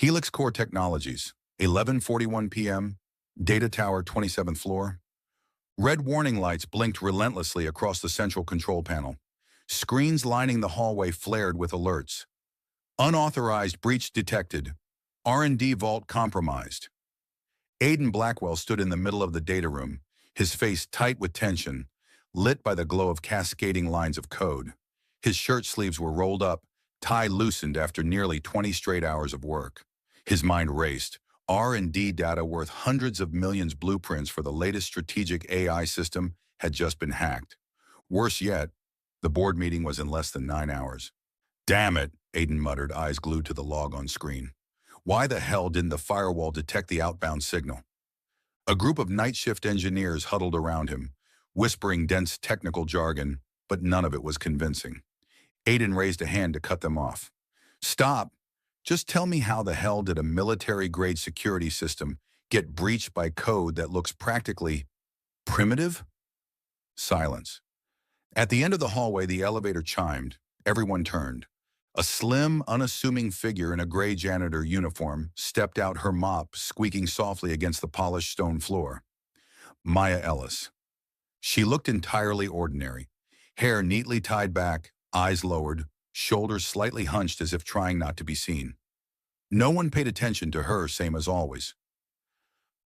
Helix Core Technologies, 11:41 p.m., Data Tower, 27th floor. Red warning lights blinked relentlessly across the central control panel. Screens lining the hallway flared with alerts. Unauthorized breach detected. R&D vault compromised. Aiden Blackwell stood in the middle of the data room, his face tight with tension, lit by the glow of cascading lines of code. His shirt sleeves were rolled up, tie loosened after nearly 20 straight hours of work. His mind raced. R&D data worth hundreds of millions blueprints for the latest strategic AI system had just been hacked. Worse yet, the board meeting was in less than 9 hours. Damn it, Aiden muttered, eyes glued to the log on screen. Why the hell didn't the firewall detect the outbound signal? A group of night shift engineers huddled around him, whispering dense technical jargon, but none of it was convincing. Aiden raised a hand to cut them off. Stop. Just tell me how the hell did a military-grade security system get breached by code that looks practically primitive? Silence. At the end of the hallway, the elevator chimed. Everyone turned. A slim, unassuming figure in a gray janitor uniform stepped out, her mop squeaking softly against the polished stone floor. Maya Ellis. She looked entirely ordinary. Hair neatly tied back, eyes lowered, shoulders slightly hunched as if trying not to be seen. No one paid attention to her, same as always.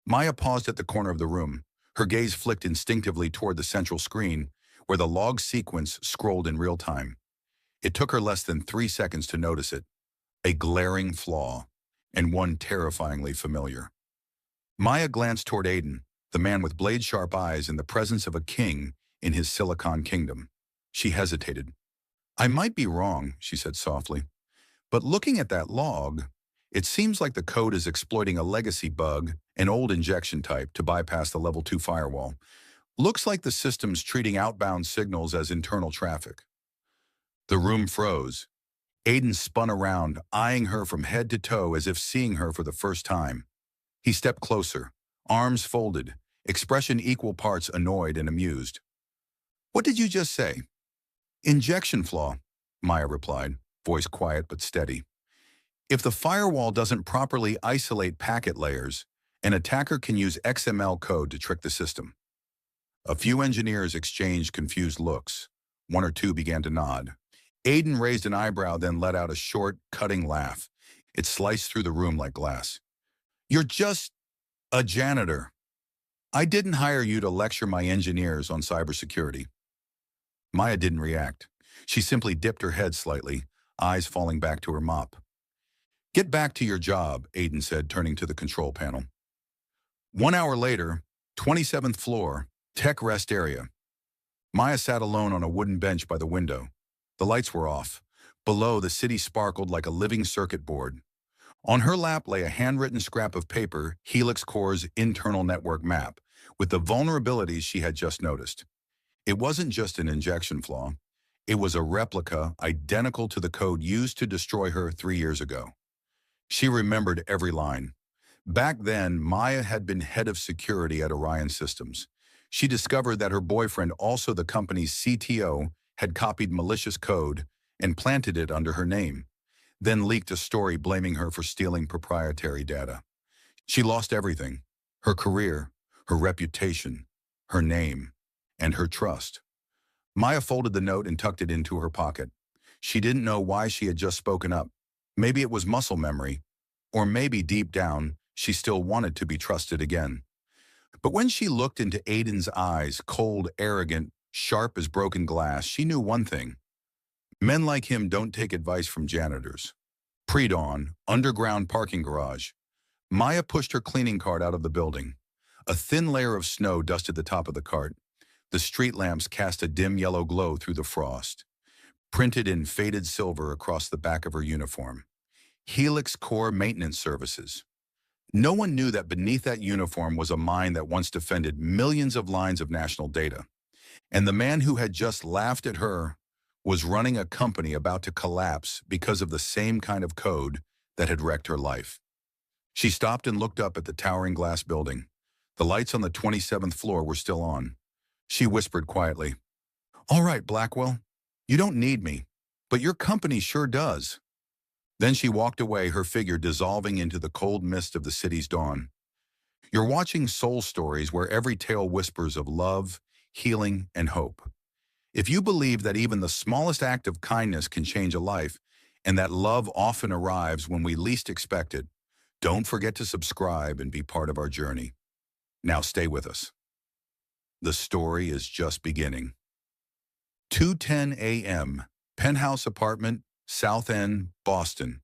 Maya paused at the corner of the room. Her gaze flicked instinctively toward the central screen, where the log sequence scrolled in real time. It took her less than 3 seconds to notice it. A glaring flaw, and one terrifyingly familiar. Maya glanced toward Aiden, the man with blade-sharp eyes in the presence of a king in his Silicon Kingdom. She hesitated. I might be wrong, she said softly, but looking at that log, it seems like the code is exploiting a legacy bug, an old injection type, to bypass the level 2 firewall. Looks like the system's treating outbound signals as internal traffic. The room froze. Aiden spun around, eyeing her from head to toe as if seeing her for the first time. He stepped closer, arms folded, expression equal parts annoyed and amused. What did you just say? Injection flaw, Maya replied, voice quiet but steady. If the firewall doesn't properly isolate packet layers, an attacker can use XML code to trick the system. A few engineers exchanged confused looks. One or two began to nod. Aiden raised an eyebrow, then let out a short, cutting laugh. It sliced through the room like glass. You're just a janitor. I didn't hire you to lecture my engineers on cybersecurity. Maya didn't react. She simply dipped her head slightly, eyes falling back to her mop. Get back to your job, Aiden said, turning to the control panel. 1 hour later, 27th floor, tech rest area. Maya sat alone on a wooden bench by the window. The lights were off. Below, the city sparkled like a living circuit board. On her lap lay a handwritten scrap of paper, Helix Core's internal network map, with the vulnerabilities she had just noticed. It wasn't just an injection flaw. It was a replica identical to the code used to destroy her 3 years ago. She remembered every line. Back then, Maya had been head of security at Orion Systems. She discovered that her boyfriend, also the company's CTO, had copied malicious code and planted it under her name, then leaked a story blaming her for stealing proprietary data. She lost everything: her career, her reputation, her name, and her trust. Maya folded the note and tucked it into her pocket. She didn't know why she had just spoken up. Maybe it was muscle memory, or maybe deep down, she still wanted to be trusted again. But when she looked into Aiden's eyes, cold, arrogant, sharp as broken glass, she knew one thing. Men like him don't take advice from janitors. Pre-dawn, underground parking garage. Maya pushed her cleaning cart out of the building. A thin layer of snow dusted the top of the cart. The street lamps cast a dim yellow glow through the frost. Printed in faded silver across the back of her uniform. Helix Core Maintenance Services. No one knew that beneath that uniform was a mind that once defended millions of lines of national data. And the man who had just laughed at her was running a company about to collapse because of the same kind of code that had wrecked her life. She stopped and looked up at the towering glass building. The lights on the 27th floor were still on. She whispered quietly, "All right, Blackwell, you don't need me, but your company sure does." Then she walked away, her figure dissolving into the cold mist of the city's dawn. You're watching Soul Stories, where every tale whispers of love, healing, and hope. If you believe that even the smallest act of kindness can change a life, and that love often arrives when we least expect it, don't forget to subscribe and be part of our journey. Now stay with us. The story is just beginning. 2:10 a.m., penthouse apartment, South End, Boston.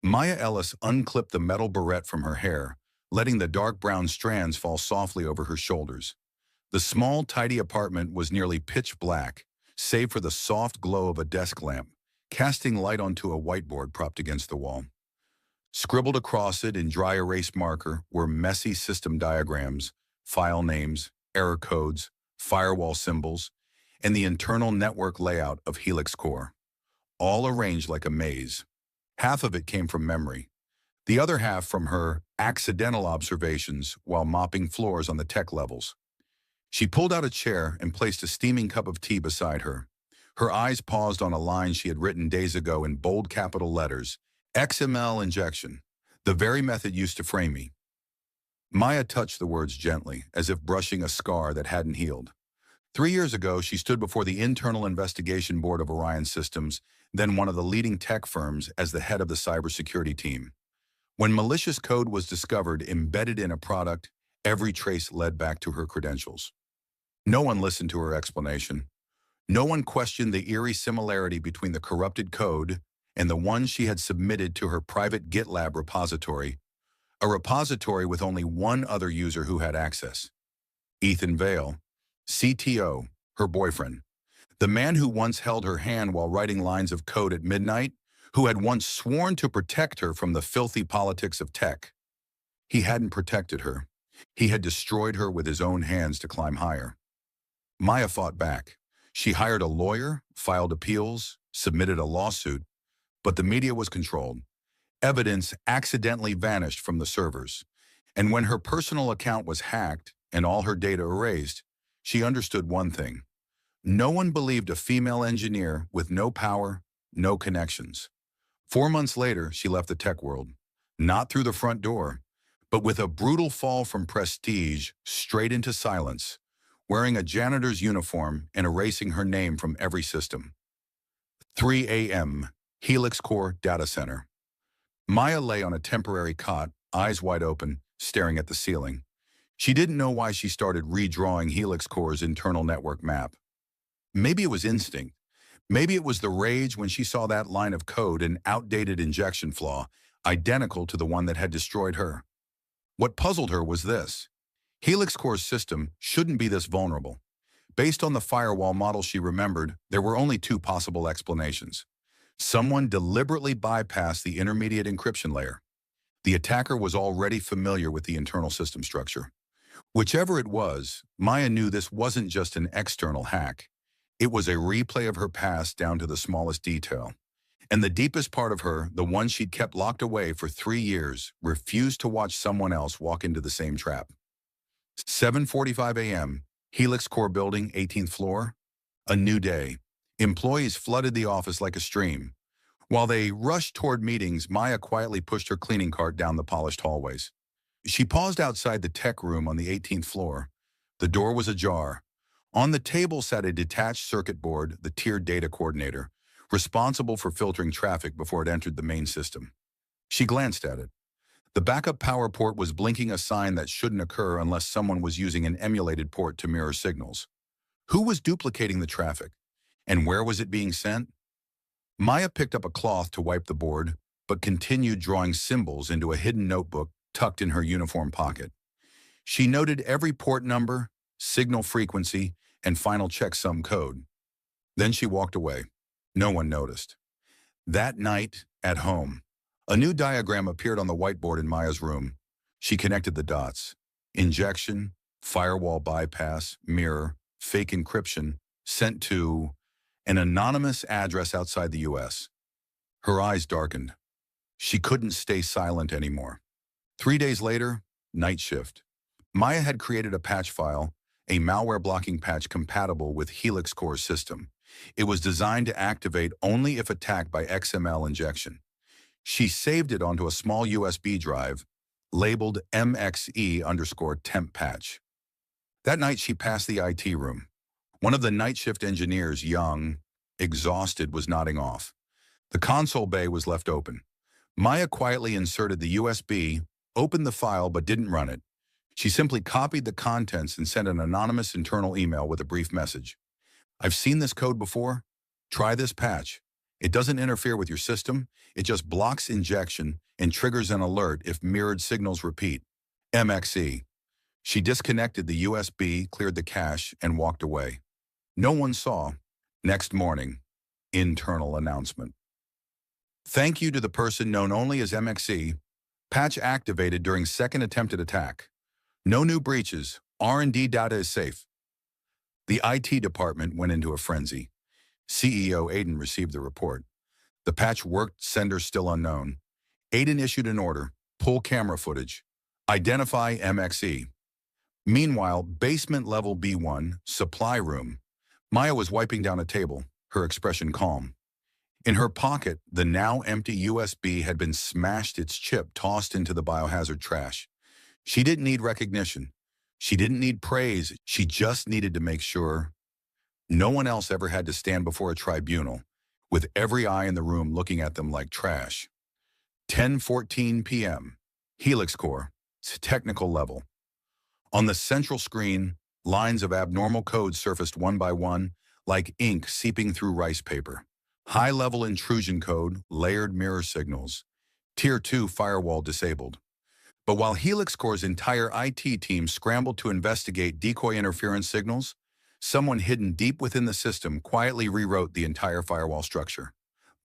Maya Ellis unclipped the metal barrette from her hair, letting the dark brown strands fall softly over her shoulders. The small, tidy apartment was nearly pitch black, save for the soft glow of a desk lamp, casting light onto a whiteboard propped against the wall. Scribbled across it in dry erase marker were messy system diagrams, file names, error codes, firewall symbols, and the internal network layout of Helix Core, all arranged like a maze. Half of it came from memory, the other half from her accidental observations while mopping floors on the tech levels. She pulled out a chair and placed a steaming cup of tea beside her. Her eyes paused on a line she had written days ago in bold capital letters: XML injection, the very method used to frame me. Maya touched the words gently, as if brushing a scar that hadn't healed. 3 years ago, she stood before the Internal Investigation Board of Orion Systems, then one of the leading tech firms, as the head of the cybersecurity team. When malicious code was discovered embedded in a product, every trace led back to her credentials. No one listened to her explanation. No one questioned the eerie similarity between the corrupted code and the one she had submitted to her private GitLab repository, a repository with only one other user who had access: Ethan Vale, CTO, her boyfriend, the man who once held her hand while writing lines of code at midnight, who had once sworn to protect her from the filthy politics of tech. He hadn't protected her. He had destroyed her with his own hands to climb higher. Maya fought back. She hired a lawyer, filed appeals, submitted a lawsuit, but the media was controlled. Evidence accidentally vanished from the servers. And when her personal account was hacked and all her data erased, she understood one thing: no one believed a female engineer with no power, no connections. 4 months later, she left the tech world, not through the front door, but with a brutal fall from prestige straight into silence, wearing a janitor's uniform and erasing her name from every system. 3 a.m., Helix Core Data Center. Maya lay on a temporary cot, eyes wide open, staring at the ceiling. She didn't know why she started redrawing Helix Core's internal network map. Maybe it was instinct. Maybe it was the rage when she saw that line of code, an outdated injection flaw, identical to the one that had destroyed her. What puzzled her was this: Helix Core's system shouldn't be this vulnerable. Based on the firewall model she remembered, there were only two possible explanations. Someone deliberately bypassed the intermediate encryption layer. The attacker was already familiar with the internal system structure. Whichever it was, Maya knew this wasn't just an external hack. It was a replay of her past down to the smallest detail. And the deepest part of her, the one she'd kept locked away for 3 years, refused to watch someone else walk into the same trap. 7:45 a.m., Helix Core Building, 18th floor. A new day. Employees flooded the office like a stream. While they rushed toward meetings, Maya quietly pushed her cleaning cart down the polished hallways. She paused outside the tech room on the 18th floor. The door was ajar. On the table sat a detached circuit board, the tiered data coordinator, responsible for filtering traffic before it entered the main system. She glanced at it. The backup power port was blinking a sign that shouldn't occur unless someone was using an emulated port to mirror signals. Who was duplicating the traffic? And where was it being sent? Maya picked up a cloth to wipe the board, but continued drawing symbols into a hidden notebook tucked in her uniform pocket. She noted every port number, signal frequency, and final checksum code. Then she walked away. No one noticed. That night, at home, a new diagram appeared on the whiteboard in Maya's room. She connected the dots: injection, firewall bypass, mirror, fake encryption, sent to an anonymous address outside the US. Her eyes darkened. She couldn't stay silent anymore. 3 days later, night shift. Maya had created a patch file, a malware-blocking patch compatible with Helix Core's system. It was designed to activate only if attacked by XML injection. She saved it onto a small USB drive labeled MXE_temp patch. That night, she passed the IT room. One of the night shift engineers, young, exhausted, was nodding off. The console bay was left open. Maya quietly inserted the USB, opened the file, but didn't run it. She simply copied the contents and sent an anonymous internal email with a brief message. I've seen this code before. Try this patch. It doesn't interfere with your system. It just blocks injection and triggers an alert if mirrored signals repeat. MXE. She disconnected the USB, cleared the cache, and walked away. No one saw. Next morning, internal announcement. Thank you to the person known only as MXE. Patch activated during second attempted attack. No new breaches. R&D data is safe. The IT department went into a frenzy. CEO Aiden received the report. The patch worked, sender still unknown. Aiden issued an order. Pull camera footage. Identify MXE. Meanwhile, basement level B1, supply room. Maya was wiping down a table, her expression calm. In her pocket, the now empty USB had been smashed, its chip tossed into the biohazard trash. She didn't need recognition. She didn't need praise. She just needed to make sure no one else ever had to stand before a tribunal, with every eye in the room looking at them like trash. 10:14 p.m. Helix Core, technical level. On the central screen, lines of abnormal code surfaced one by one, like ink seeping through rice paper. High-level intrusion code, layered mirror signals. Tier 2 firewall disabled. But while Helix Core's entire IT team scrambled to investigate decoy interference signals, someone hidden deep within the system quietly rewrote the entire firewall structure.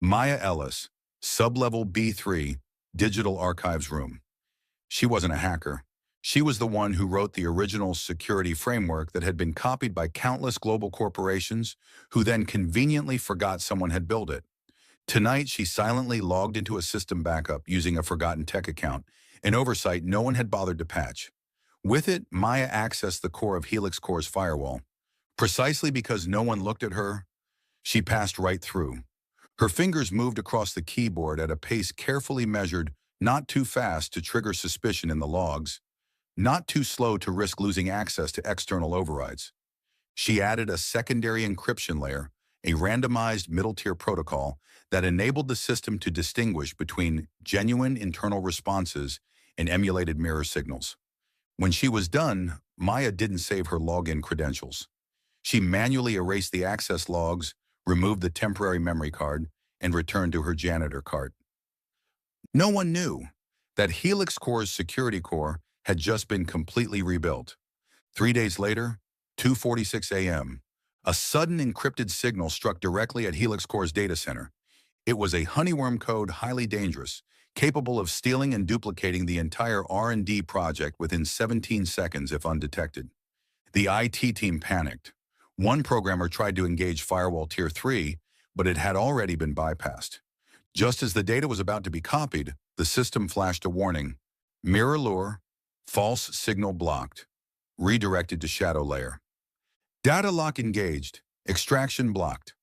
Maya Ellis, sub-level B3, Digital Archives Room. She wasn't a hacker. She was the one who wrote the original security framework that had been copied by countless global corporations who then conveniently forgot someone had built it. Tonight, she silently logged into a system backup using a forgotten tech account, an oversight no one had bothered to patch. With it, Maya accessed the core of Helix Core's firewall. Precisely because no one looked at her, she passed right through. Her fingers moved across the keyboard at a pace carefully measured, not too fast to trigger suspicion in the logs, not too slow to risk losing access to external overrides. She added a secondary encryption layer, a randomized middle-tier protocol that enabled the system to distinguish between genuine internal responses and emulated mirror signals. When she was done, Maya didn't save her login credentials. She manually erased the access logs, removed the temporary memory card, and returned to her janitor cart. No one knew that Helix Core's security core had just been completely rebuilt. 3 days later, 2:46 a.m., a sudden encrypted signal struck directly at Helix Core's data center. It was a honeyworm code highly dangerous, capable of stealing and duplicating the entire R&D project within 17 seconds if undetected. The IT team panicked. One programmer tried to engage Firewall Tier 3, but it had already been bypassed. Just as the data was about to be copied, the system flashed a warning. Mirror lure, false signal blocked, redirected to shadow layer. Data lock engaged, extraction blocked.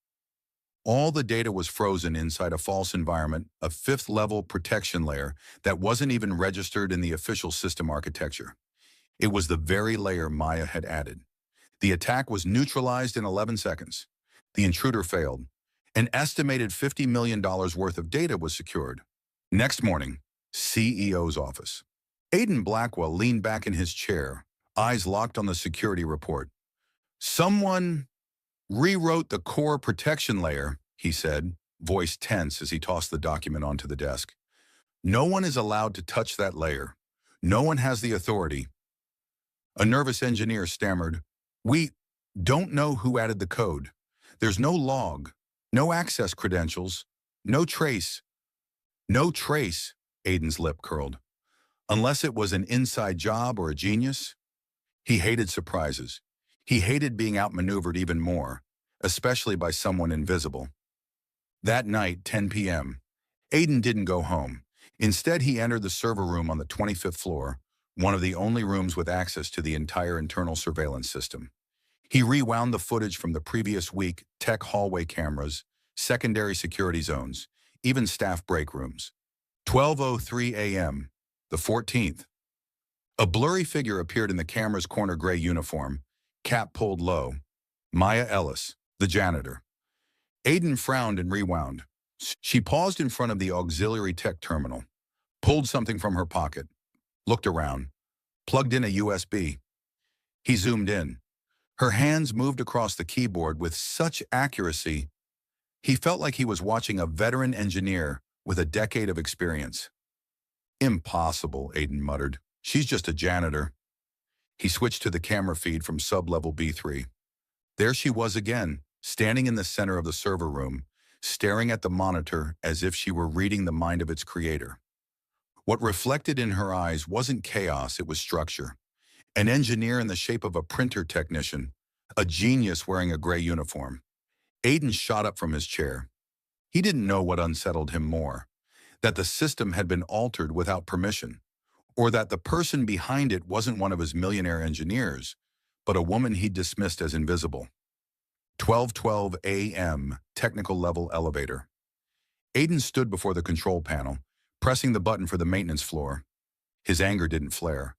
All the data was frozen inside a false environment, a fifth-level protection layer that wasn't even registered in the official system architecture. It was the very layer Maya had added. The attack was neutralized in 11 seconds. The intruder failed. An estimated $50 million worth of data was secured. Next morning, CEO's office. Aiden Blackwell leaned back in his chair, eyes locked on the security report. Someone rewrote the core protection layer, he said, voice tense as he tossed the document onto the desk. No one is allowed to touch that layer. No one has the authority. A nervous engineer stammered, "We don't know who added the code. There's no log, no access credentials, no trace." No trace, Aiden's lip curled. Unless it was an inside job or a genius? He hated surprises. He hated being outmaneuvered even more, especially by someone invisible. That night, 10 p.m., Aiden didn't go home. Instead, he entered the server room on the 25th floor, one of the only rooms with access to the entire internal surveillance system. He rewound the footage from the previous week, tech hallway cameras, secondary security zones, even staff break rooms. 12:03 a.m., the 14th. A blurry figure appeared in the camera's corner gray uniform, cap pulled low. Maya Ellis, the janitor. Aiden frowned and rewound. She paused in front of the auxiliary tech terminal, pulled something from her pocket, looked around, plugged in a USB. He zoomed in. Her hands moved across the keyboard with such accuracy, he felt like he was watching a veteran engineer with a decade of experience. Impossible, Aiden muttered. She's just a janitor. He switched to the camera feed from sub-level B3. There she was again, standing in the center of the server room, staring at the monitor as if she were reading the mind of its creator. What reflected in her eyes wasn't chaos, it was structure. An engineer in the shape of a printer technician, a genius wearing a gray uniform. Aiden shot up from his chair. He didn't know what unsettled him more, that the system had been altered without permission, or that the person behind it wasn't one of his millionaire engineers, but a woman he dismissed as invisible. 12:12 a.m., technical level elevator. Aiden stood before the control panel, pressing the button for the maintenance floor. His anger didn't flare.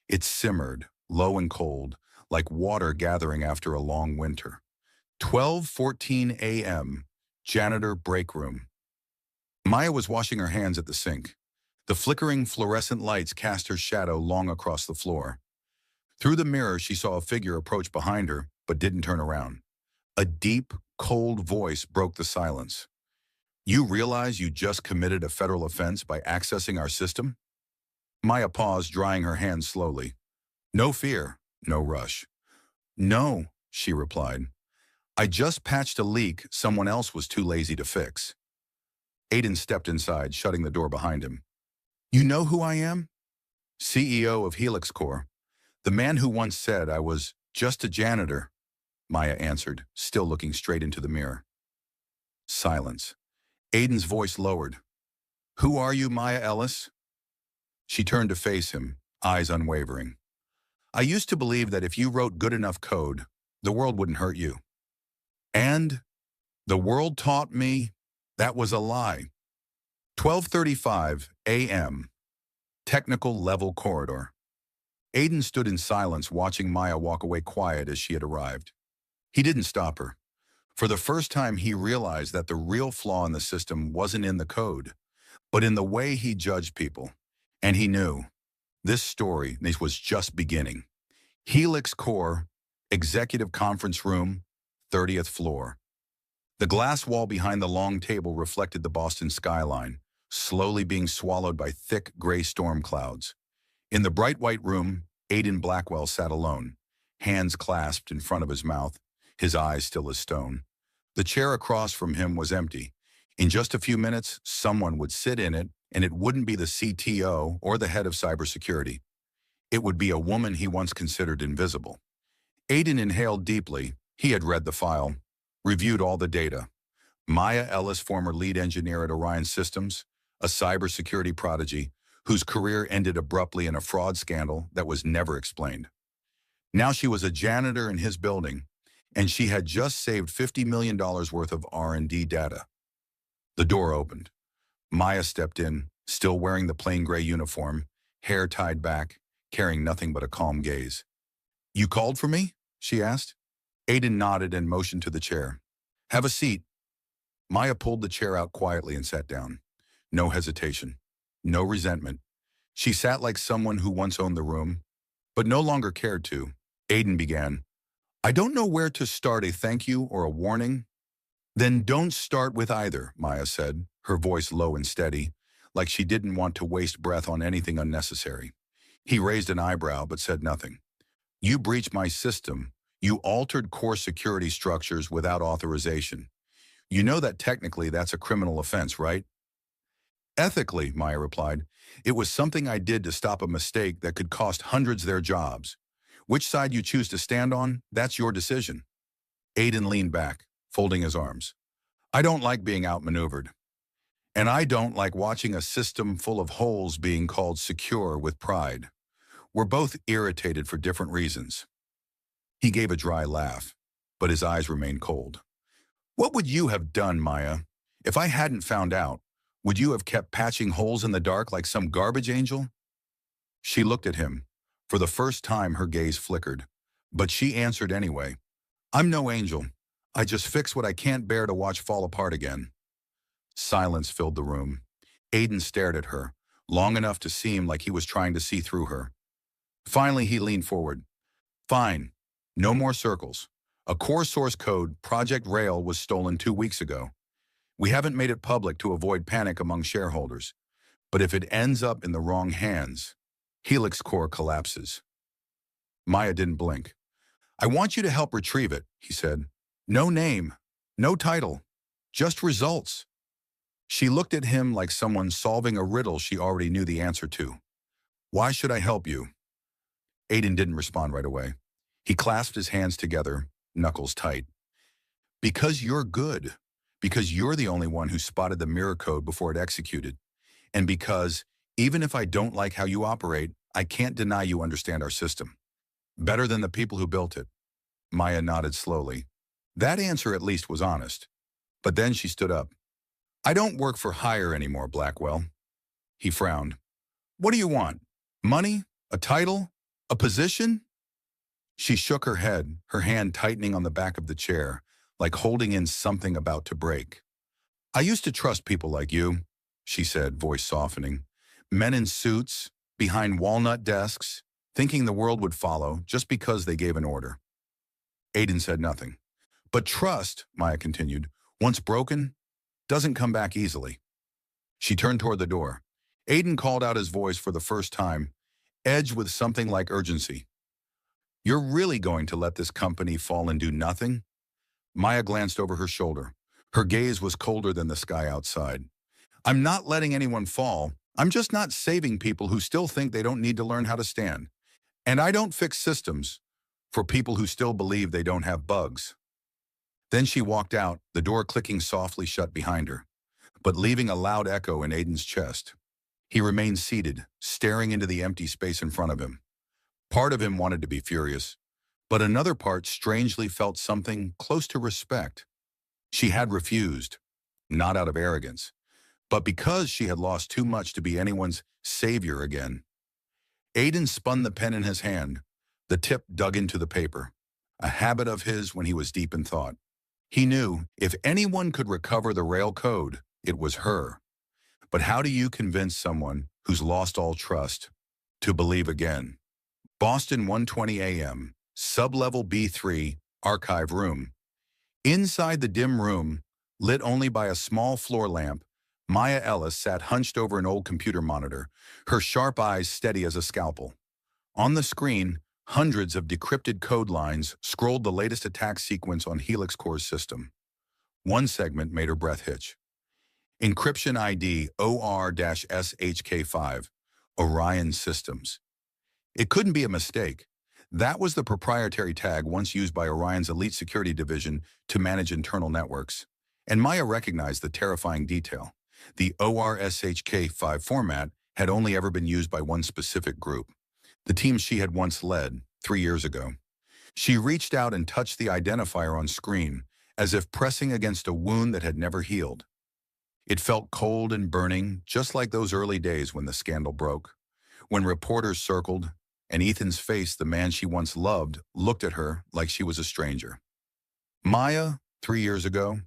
It simmered, low and cold, like water gathering after a long winter. 12:14 a.m., janitor break room. Maya was washing her hands at the sink. The flickering fluorescent lights cast her shadow long across the floor. Through the mirror, she saw a figure approach behind her, but didn't turn around. A deep, cold voice broke the silence. "You realize you just committed a federal offense by accessing our system?" Maya paused, drying her hands slowly. No fear, no rush. "No," she replied. "I just patched a leak someone else was too lazy to fix." Aiden stepped inside, shutting the door behind him. "You know who I am?" "CEO of Helix Corp. The man who once said I was just a janitor," Maya answered, still looking straight into the mirror. Silence. Aiden's voice lowered. "Who are you, Maya Ellis?" She turned to face him, eyes unwavering. "I used to believe that if you wrote good enough code, the world wouldn't hurt you. And the world taught me that was a lie." 12:35 a.m. Technical level corridor. Aiden stood in silence, watching Maya walk away quiet as she had arrived. He didn't stop her. For the first time, he realized that the real flaw in the system wasn't in the code, but in the way he judged people. And he knew this was just beginning. Helix Corp, executive conference room, 30th floor. The glass wall behind the long table reflected the Boston skyline, slowly being swallowed by thick gray storm clouds. In the bright white room, Aiden Blackwell sat alone, hands clasped in front of his mouth, his eyes still as stone. The chair across from him was empty. In just a few minutes, someone would sit in it, and it wouldn't be the CTO or the head of cybersecurity. It would be a woman he once considered invisible. Aiden inhaled deeply. He had read the file, reviewed all the data. Maya Ellis, former lead engineer at Orion Systems, a cybersecurity prodigy whose career ended abruptly in a fraud scandal that was never explained. Now she was a janitor in his building, and she had just saved $50 million worth of R&D data. The door opened. Maya stepped in, still wearing the plain gray uniform, hair tied back, carrying nothing but a calm gaze. "You called for me?" she asked. Aiden nodded and motioned to the chair. "Have a seat." Maya pulled the chair out quietly and sat down. No hesitation, no resentment. She sat like someone who once owned the room, but no longer cared to. Aiden began. "I don't know where to start, a thank you or a warning." "Then don't start with either," Maya said, her voice low and steady, like she didn't want to waste breath on anything unnecessary. He raised an eyebrow but said nothing. "You breached my system. You altered core security structures without authorization. You know that technically that's a criminal offense, right?" "Ethically," Maya replied, "it was something I did to stop a mistake that could cost hundreds their jobs. Which side you choose to stand on, that's your decision." Aiden leaned back, folding his arms. "I don't like being outmaneuvered. And I don't like watching a system full of holes being called secure with pride. We're both irritated for different reasons." He gave a dry laugh, but his eyes remained cold. "What would you have done, Maya, if I hadn't found out? Would you have kept patching holes in the dark like some garbage angel? She looked at him. For the first time, her gaze flickered. But she answered anyway. I'm no angel. I just fix what I can't bear to watch fall apart again. Silence filled the room. Aiden stared at her, long enough to seem like he was trying to see through her. Finally, he leaned forward. Fine. No more circles. A core source code, Project Rail, was stolen 2 weeks ago. We haven't made it public to avoid panic among shareholders. But if it ends up in the wrong hands, Helix Core collapses. Maya didn't blink. I want you to help retrieve it, he said. No name, no title, just results. She looked at him like someone solving a riddle she already knew the answer to. Why should I help you? Aiden didn't respond right away. He clasped his hands together, knuckles tight. Because you're good. Because you're the only one who spotted the mirror code before it executed. And because, even if I don't like how you operate, I can't deny you understand our system. Better than the people who built it. Maya nodded slowly. That answer at least was honest. But then she stood up. I don't work for hire anymore, Blackwell. He frowned. What do you want? Money? A title? A position? She shook her head, her hand tightening on the back of the chair, like holding in something about to break. I used to trust people like you, she said, voice softening. Men in suits, behind walnut desks, thinking the world would follow just because they gave an order. Aiden said nothing. But trust, Maya continued, once broken, doesn't come back easily. She turned toward the door. Aiden called out his voice for the first time, edged with something like urgency. You're really going to let this company fall and do nothing? Maya glanced over her shoulder. Her gaze was colder than the sky outside. I'm not letting anyone fall. I'm just not saving people who still think they don't need to learn how to stand. And I don't fix systems for people who still believe they don't have bugs. Then she walked out, the door clicking softly shut behind her, but leaving a loud echo in Aiden's chest. He remained seated, staring into the empty space in front of him. Part of him wanted to be furious, but another part strangely felt something close to respect. She had refused, not out of arrogance, but because she had lost too much to be anyone's savior again. Aiden spun the pen in his hand, the tip dug into the paper, a habit of his when he was deep in thought. He knew if anyone could recover the rail code, it was her. But how do you convince someone who's lost all trust to believe again? Boston, 1:20 a.m., sublevel B3, archive room. Inside the dim room, lit only by a small floor lamp, Maya Ellis sat hunched over an old computer monitor, her sharp eyes steady as a scalpel. On the screen, hundreds of decrypted code lines scrolled the latest attack sequence on Helix Core's system. One segment made her breath hitch. Encryption ID OR-SHK5, Orion Systems. It couldn't be a mistake. That was the proprietary tag once used by Orion's elite security division to manage internal networks. And Maya recognized the terrifying detail. The OR-SHK5 format had only ever been used by one specific group, the team she had once led 3 years ago. She reached out and touched the identifier on screen, as if pressing against a wound that had never healed. It felt cold and burning, just like those early days when the scandal broke, when reporters circled, and Ethan's face, the man she once loved, looked at her like she was a stranger. Maya, 3 years ago,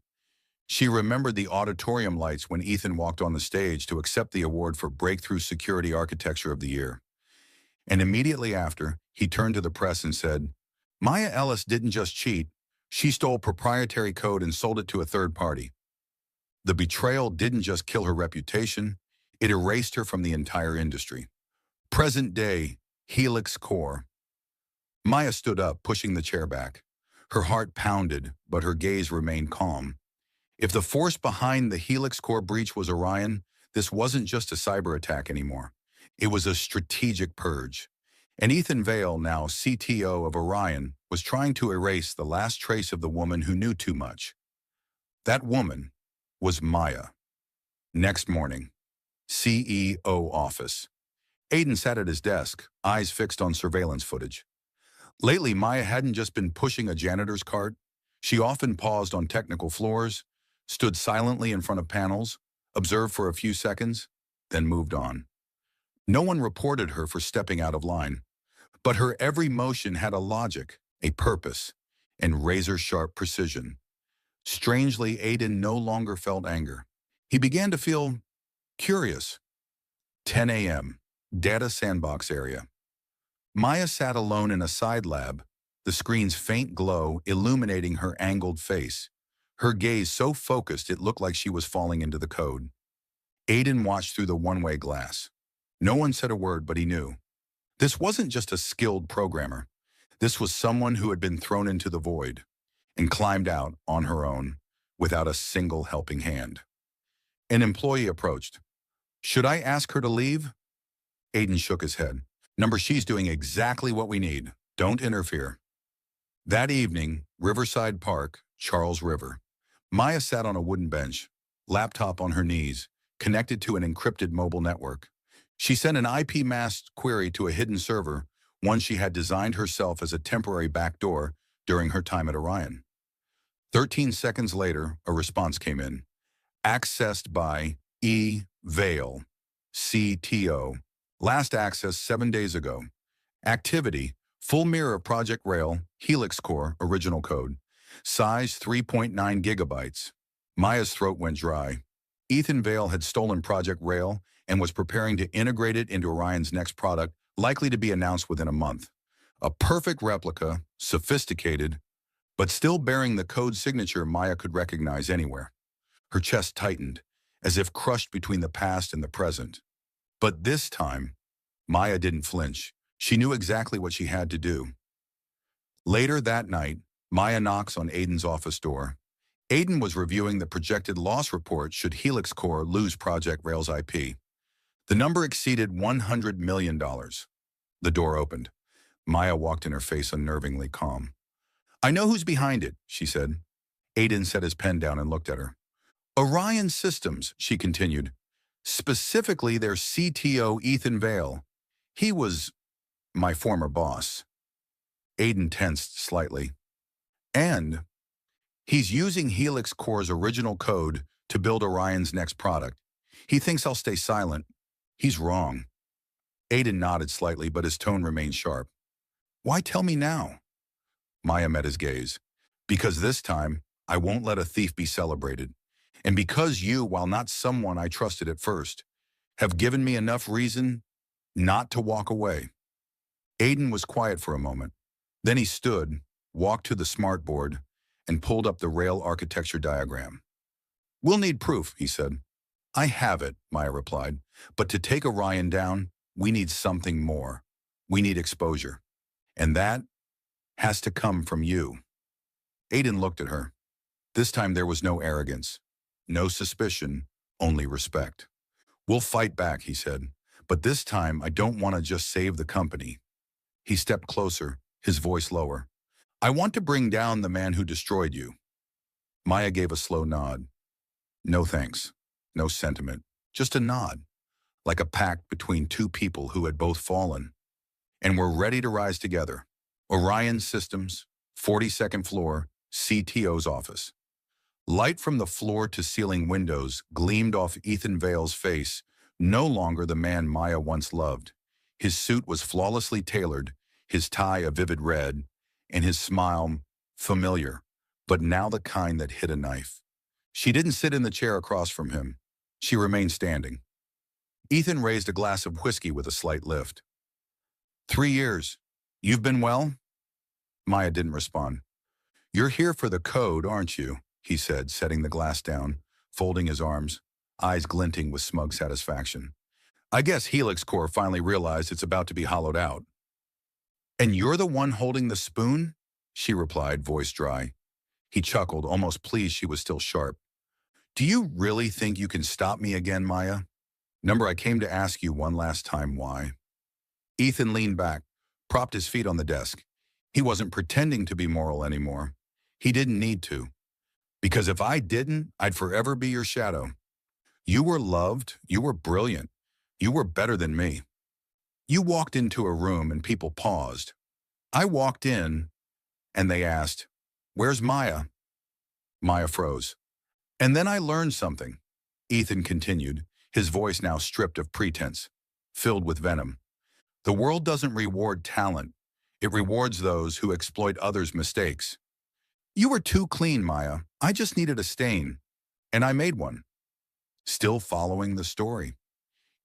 she remembered the auditorium lights when Ethan walked on the stage to accept the award for Breakthrough Security Architecture of the Year. And immediately after, he turned to the press and said, Maya Ellis didn't just cheat, she stole proprietary code and sold it to a third party. The betrayal didn't just kill her reputation, it erased her from the entire industry. Present day, Helix Core. Maya stood up, pushing the chair back. Her heart pounded, but her gaze remained calm. If the force behind the Helix Core breach was Orion, this wasn't just a cyber attack anymore. It was a strategic purge. And Ethan Vale, now CTO of Orion, was trying to erase the last trace of the woman who knew too much. That woman was Maya. Next morning, CEO office. Aiden sat at his desk, eyes fixed on surveillance footage. Lately, Maya hadn't just been pushing a janitor's cart. She often paused on technical floors, stood silently in front of panels, observed for a few seconds, then moved on. No one reported her for stepping out of line, but her every motion had a logic, a purpose, and razor-sharp precision. Strangely, Aiden no longer felt anger. He began to feel curious. 10 a.m. Data sandbox area. Maya sat alone in a side lab, the screen's faint glow illuminating her angled face, her gaze so focused it looked like she was falling into the code. Aiden watched through the one-way glass. No one said a word, but he knew. This wasn't just a skilled programmer. This was someone who had been thrown into the void and climbed out on her own without a single helping hand. An employee approached. "Should I ask her to leave?" Aiden shook his head. "Number, she's doing exactly what we need. Don't interfere." That evening, Riverside Park, Charles River. Maya sat on a wooden bench, laptop on her knees, connected to an encrypted mobile network. She sent an IP-masked query to a hidden server, one she had designed herself as a temporary backdoor during her time at Orion. 13 seconds later, a response came in. Accessed by E. Vale, CTO. Last access 7 days ago. Activity, full mirror of Project Rail, Helix Core, original code. Size 3.9 gigabytes. Maya's throat went dry. Ethan Vale had stolen Project Rail and was preparing to integrate it into Orion's next product, likely to be announced within a month. A perfect replica, sophisticated, but still bearing the code signature Maya could recognize anywhere. Her chest tightened, as if crushed between the past and the present. But this time, Maya didn't flinch. She knew exactly what she had to do. Later that night, Maya knocks on Aiden's office door. Aiden was reviewing the projected loss report should Helix Core lose Project Rail's IP. The number exceeded $100 million. The door opened. Maya walked in, her face unnervingly calm. "I know who's behind it," she said. Aiden set his pen down and looked at her. "Orion Systems," she continued. "Specifically their CTO, Ethan Vale. He was my former boss." Aiden tensed slightly. "And he's using Helix Core's original code to build Orion's next product. He thinks I'll stay silent. He's wrong." Aiden nodded slightly, but his tone remained sharp. "Why tell me now?" Maya met his gaze. "Because this time, I won't let a thief be celebrated. And because you, while not someone I trusted at first, have given me enough reason not to walk away." Aiden was quiet for a moment. Then he stood, walked to the smartboard, and pulled up the rail architecture diagram. "We'll need proof," he said. "I have it," Maya replied. "But to take Orion down, we need something more. We need exposure. And that has to come from you." Aiden looked at her. This time there was no arrogance, no suspicion, only respect. "We'll fight back," he said. "But this time I don't want to just save the company." He stepped closer, his voice lower. "I want to bring down the man who destroyed you." Maya gave a slow nod. No thanks, no sentiment, just a nod, like a pact between two people who had both fallen and were ready to rise together. Orion Systems, 42nd floor, CTO's office. Light from the floor to ceiling windows gleamed off Ethan Vale's face, no longer the man Maya once loved. His suit was flawlessly tailored, his tie a vivid red, and his smile familiar, but now the kind that hit a knife. She didn't sit in the chair across from him. She remained standing. Ethan raised a glass of whiskey with a slight lift. 3 years. You've been well?" Maya didn't respond. "You're here for the code, aren't you?" he said, setting the glass down, folding his arms, eyes glinting with smug satisfaction. "I guess Helix Core finally realized it's about to be hollowed out." "And you're the one holding the spoon?" she replied, voice dry. He chuckled, almost pleased she was still sharp. "Do you really think you can stop me again, Maya? Number, I came to ask you one last time why." Ethan leaned back, propped his feet on the desk. He wasn't pretending to be moral anymore. He didn't need to. "Because if I didn't, I'd forever be your shadow. You were loved, you were brilliant, you were better than me. You walked into a room and people paused. I walked in and they asked, 'Where's Maya?' Maya froze. And then I learned something. Ethan continued, his voice now stripped of pretense, filled with venom. The world doesn't reward talent. It rewards those who exploit others' mistakes. You were too clean, Maya. I just needed a stain. And I made one. Still following the story.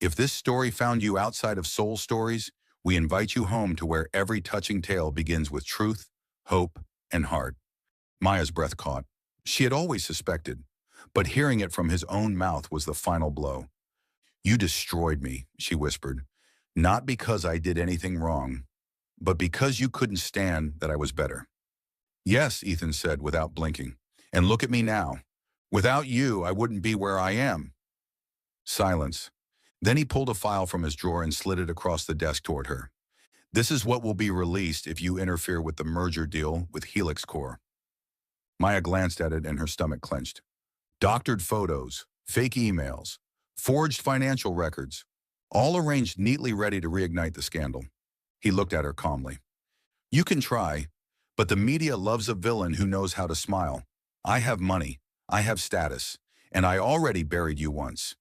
If this story found you outside of Soul Stories, we invite you home to where every touching tale begins with truth, hope, and heart. Maya's breath caught. She had always suspected, but hearing it from his own mouth was the final blow. You destroyed me, she whispered, not because I did anything wrong, but because you couldn't stand that I was better. Yes, Ethan said without blinking, and look at me now. Without you, I wouldn't be where I am. Silence. Then he pulled a file from his drawer and slid it across the desk toward her. This is what will be released if you interfere with the merger deal with Helix Corp. Maya glanced at it and her stomach clenched. Doctored photos, fake emails, forged financial records, all arranged neatly ready to reignite the scandal. He looked at her calmly. You can try, but the media loves a villain who knows how to smile. I have money, I have status, and I already buried you once.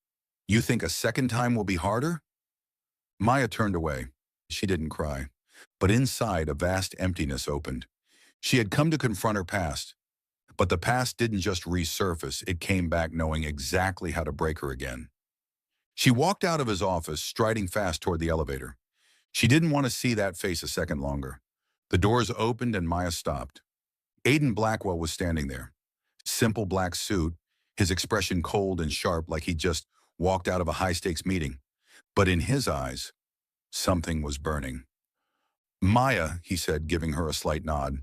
You think a second time will be harder? Maya turned away. She didn't cry, but inside a vast emptiness opened. She had come to confront her past, but the past didn't just resurface, it came back knowing exactly how to break her again. She walked out of his office, striding fast toward the elevator. She didn't want to see that face a second longer. The doors opened and Maya stopped. Aiden Blackwell was standing there. Simple black suit, his expression cold and sharp like he'd just walked out of a high-stakes meeting. But in his eyes, something was burning. Maya, he said, giving her a slight nod.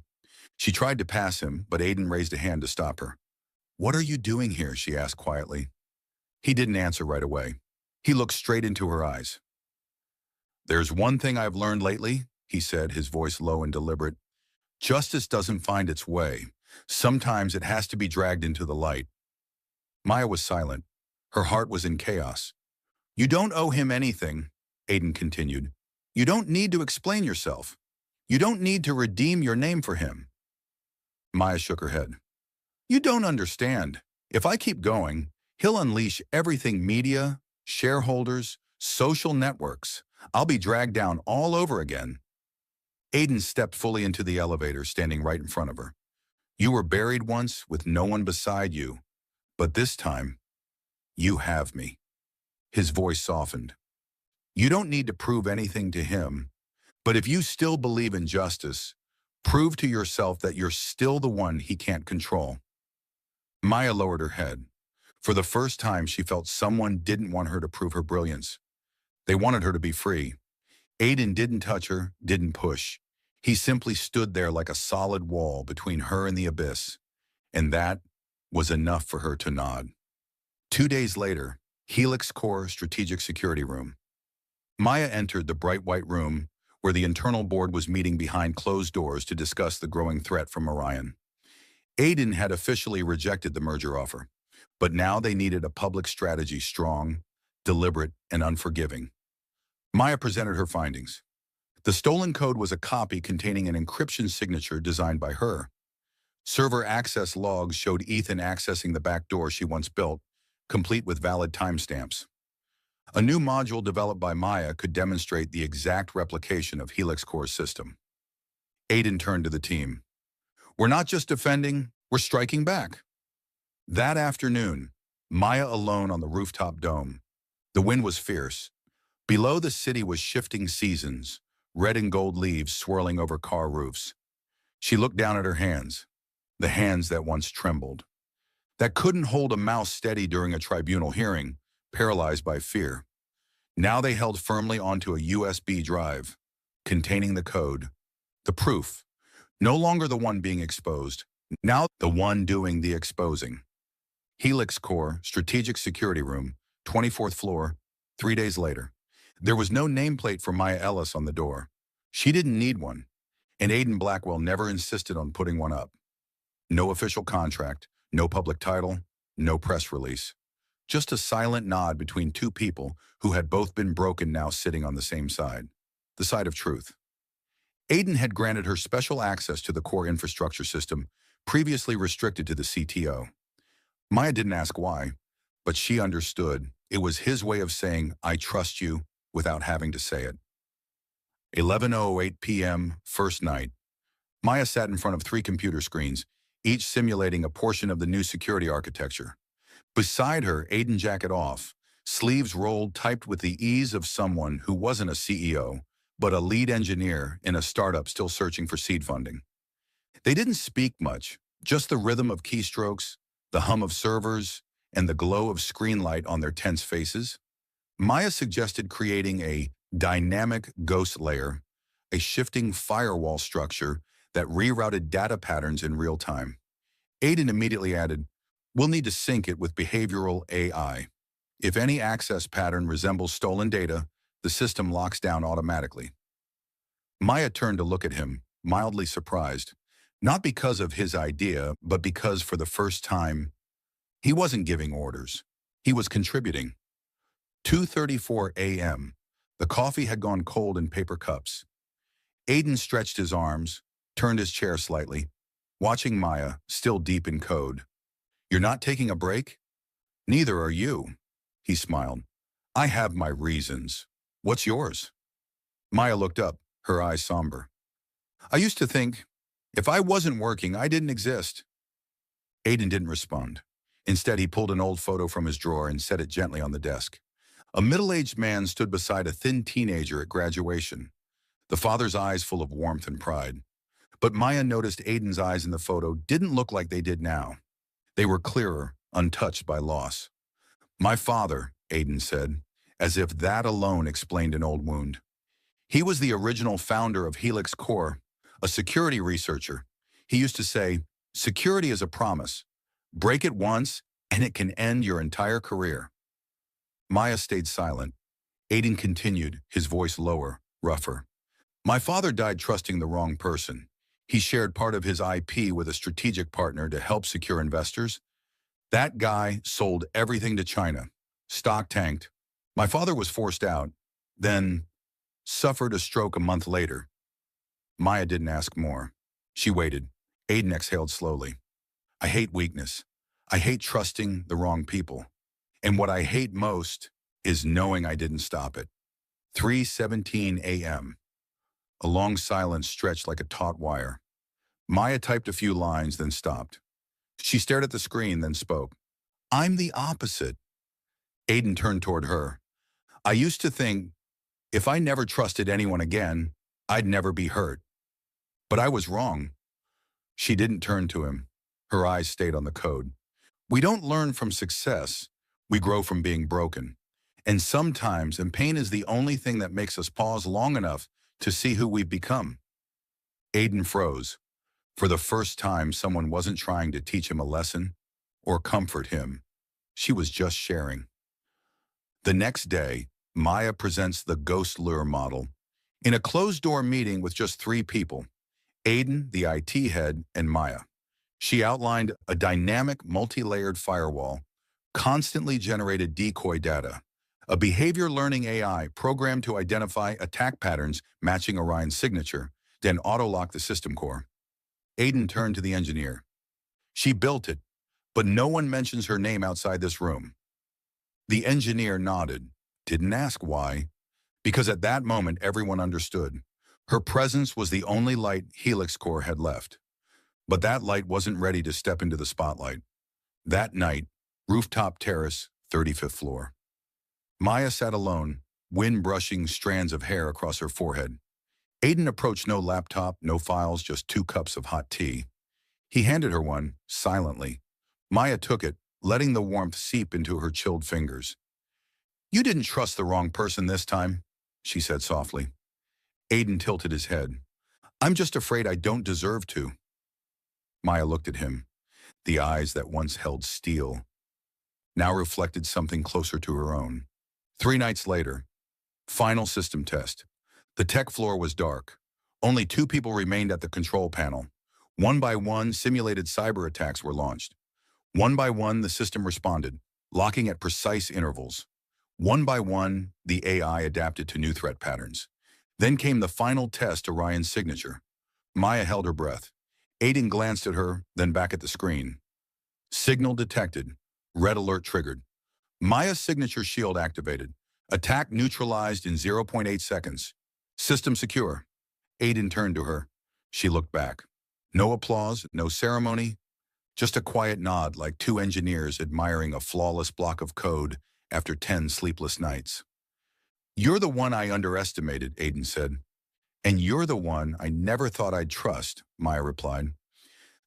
She tried to pass him, but Aiden raised a hand to stop her. What are you doing here? She asked quietly. He didn't answer right away. He looked straight into her eyes. There's one thing I've learned lately, he said, his voice low and deliberate. Justice doesn't find its way. Sometimes it has to be dragged into the light. Maya was silent. Her heart was in chaos. You don't owe him anything, Aiden continued. You don't need to explain yourself. You don't need to redeem your name for him. Maya shook her head. You don't understand. If I keep going, he'll unleash everything media, shareholders, social networks. I'll be dragged down all over again. Aiden stepped fully into the elevator, standing right in front of her. You were buried once with no one beside you, but this time, you have me. His voice softened. You don't need to prove anything to him, but if you still believe in justice, prove to yourself that you're still the one he can't control. Maya lowered her head. For the first time, she felt someone didn't want her to prove her brilliance. They wanted her to be free. Aiden didn't touch her, didn't push. He simply stood there like a solid wall between her and the abyss, and that was enough for her to nod. 2 days later, Helix Corp Strategic Security Room. Maya entered the bright white room where the internal board was meeting behind closed doors to discuss the growing threat from Orion. Aiden had officially rejected the merger offer, but now they needed a public strategy strong, deliberate, and unforgiving. Maya presented her findings. The stolen code was a copy containing an encryption signature designed by her. Server access logs showed Ethan accessing the back door she once built, complete with valid timestamps. A new module developed by Maya could demonstrate the exact replication of Helix Corp's system. Aiden turned to the team. We're not just defending, we're striking back. That afternoon, Maya alone on the rooftop dome. The wind was fierce. Below the city was shifting seasons, red and gold leaves swirling over car roofs. She looked down at her hands, the hands that once trembled, that couldn't hold a mouse steady during a tribunal hearing, paralyzed by fear. Now they held firmly onto a USB drive, containing the code, the proof, no longer the one being exposed, now the one doing the exposing. Helix Corp Strategic Security Room, 24th floor, 3 days later. There was no nameplate for Maya Ellis on the door. She didn't need one, and Aiden Blackwell never insisted on putting one up. No official contract, no public title, no press release. Just a silent nod between two people who had both been broken now sitting on the same side, the side of truth. Aiden had granted her special access to the core infrastructure system, previously restricted to the CTO. Maya didn't ask why, But she understood. It was his way of saying, I trust you, without having to say it. 11:08 p.m., first night. Maya sat in front of three computer screens, each simulating a portion of the new security architecture. Beside her, Aiden jacket off, sleeves rolled, typed with the ease of someone who wasn't a CEO, but a lead engineer in a startup still searching for seed funding. They didn't speak much, just the rhythm of keystrokes, the hum of servers, and the glow of screen light on their tense faces. Maya suggested creating a dynamic ghost layer, a shifting firewall structure that rerouted data patterns in real time. Aiden immediately added, we'll need to sync it with behavioral AI. If any access pattern resembles stolen data, the system locks down automatically. Maya turned to look at him, mildly surprised, not because of his idea, but because for the first time, he wasn't giving orders. He was contributing. 2:34 a.m. The coffee had gone cold in paper cups. Aiden stretched his arms, turned his chair slightly, watching Maya, still deep in code. You're not taking a break? Neither are you, he smiled. I have my reasons. What's yours? Maya looked up, her eyes somber. I used to think, if I wasn't working, I didn't exist. Aiden didn't respond. Instead, he pulled an old photo from his drawer and set it gently on the desk. A middle-aged man stood beside a thin teenager at graduation, the father's eyes full of warmth and pride. But Maya noticed Aiden's eyes in the photo didn't look like they did now. They were clearer, untouched by loss. My father, Aiden said, as if that alone explained an old wound. He was the original founder of Helix Core, a security researcher. He used to say, security is a promise. Break it once, and it can end your entire career. Maya stayed silent. Aiden continued, his voice lower, rougher. My father died trusting the wrong person. He shared part of his IP with a strategic partner to help secure investors. That guy sold everything to China. Stock tanked. My father was forced out, then suffered a stroke a month later. Maya didn't ask more. She waited. Aiden exhaled slowly. I hate weakness. I hate trusting the wrong people. And what I hate most is knowing I didn't stop it. 3:17 a.m. A long silence stretched like a taut wire. Maya typed a few lines, then stopped. She stared at the screen, then spoke. I'm the opposite. Aiden turned toward her. I used to think, if I never trusted anyone again, I'd never be hurt. But I was wrong. She didn't turn to him. Her eyes stayed on the code. We don't learn from success. We grow from being broken. And sometimes, and pain is the only thing that makes us pause long enough to see who we've become. Aiden froze. For the first time, someone wasn't trying to teach him a lesson or comfort him. She was just sharing. The next day, Maya presents the Ghost Lure model in a closed-door meeting with just three people, Aiden, the IT head, and Maya. She outlined a dynamic, multi-layered firewall, constantly generated decoy data, a behavior learning AI programmed to identify attack patterns matching Orion's signature, then auto-lock the system core. Aiden turned to the engineer. She built it, but no one mentions her name outside this room. The engineer nodded, didn't ask why, because at that moment everyone understood. Her presence was the only light Helix Core had left. But that light wasn't ready to step into the spotlight. That night, rooftop terrace, 35th floor. Maya sat alone, wind brushing strands of hair across her forehead. Aiden approached no laptop, no files, just 2 cups of hot tea. He handed her one, silently. Maya took it, letting the warmth seep into her chilled fingers. You didn't trust the wrong person this time, she said softly. Aiden tilted his head. I'm just afraid I don't deserve to. Maya looked at him. The eyes that once held steel now reflected something closer to her own. 3 nights later, final system test. The tech floor was dark. Only 2 people remained at the control panel. One by one, simulated cyber attacks were launched. One by one, the system responded, locking at precise intervals. One by one, the AI adapted to new threat patterns. Then came the final test, Orion's signature. Maya held her breath. Aiden glanced at her, then back at the screen. Signal detected. Red alert triggered. Maya's signature shield activated. Attack neutralized in zero point 0.8 seconds. System secure. Aiden turned to her. She looked back. No applause, no ceremony, just a quiet nod like two engineers admiring a flawless block of code after 10 sleepless nights. "You're the one I underestimated," Aiden said. "And you're the one I never thought I'd trust," Maya replied.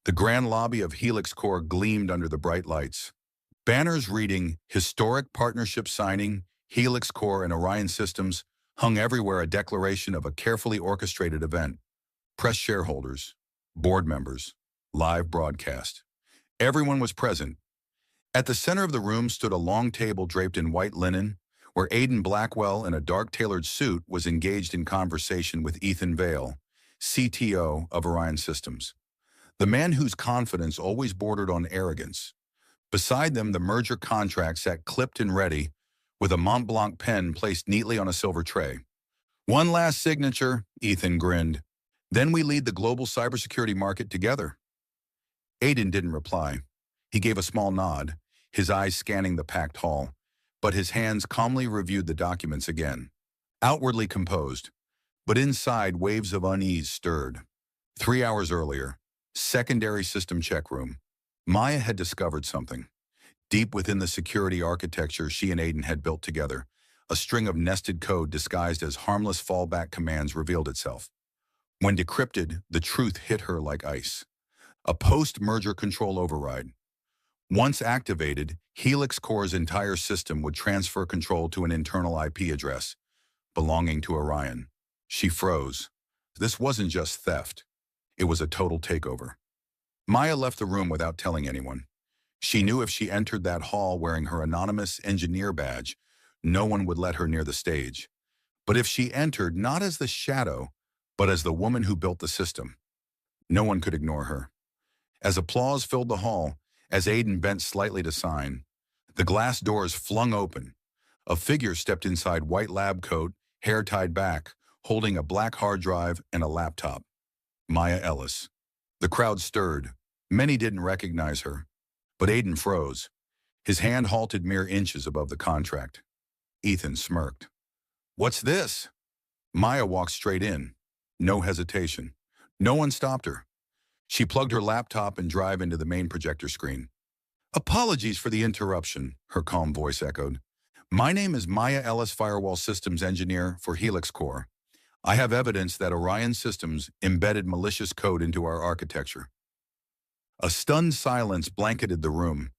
The grand lobby of Helix Core gleamed under the bright lights. Banners reading "Historic Partnership Signing, Helix Core and Orion Systems" hung everywhere, a declaration of a carefully orchestrated event. Press shareholders, board members, live broadcast. Everyone was present. At the center of the room stood a long table draped in white linen, where Aiden Blackwell, in a dark tailored suit, was engaged in conversation with Ethan Vale, CTO of Orion Systems, the man whose confidence always bordered on arrogance. Beside them, the merger contract sat clipped and ready, with a Mont Blanc pen placed neatly on a silver tray. "One last signature," Ethan grinned. "Then we lead the global cybersecurity market together." Aiden didn't reply. He gave a small nod, his eyes scanning the packed hall, but his hands calmly reviewed the documents again. Outwardly composed, but inside waves of unease stirred. 3 hours earlier, secondary system check room. Maya had discovered something. Deep within the security architecture she and Aiden had built together, a string of nested code disguised as harmless fallback commands revealed itself. When decrypted, the truth hit her like ice. A post-merger control override. Once activated, Helix Core's entire system would transfer control to an internal IP address belonging to Orion. She froze. This wasn't just theft. It was a total takeover. Maya left the room without telling anyone. She knew if she entered that hall wearing her anonymous engineer badge, no one would let her near the stage. But if she entered not as the shadow, but as the woman who built the system, no one could ignore her. As applause filled the hall, as Aiden bent slightly to sign, the glass doors flung open. A figure stepped inside white lab coat, hair tied back, holding a black hard drive and a laptop. Maya Ellis. The crowd stirred. Many didn't recognize her. But Aiden froze. His hand halted mere inches above the contract. Ethan smirked. "What's this?" Maya walked straight in. No hesitation. No one stopped her. She plugged her laptop and drive into the main projector screen. "Apologies for the interruption," her calm voice echoed. "My name is Maya Ellis, Firewall Systems Engineer for Helix Core. I have evidence that Orion Systems embedded malicious code into our architecture." A stunned silence blanketed the room.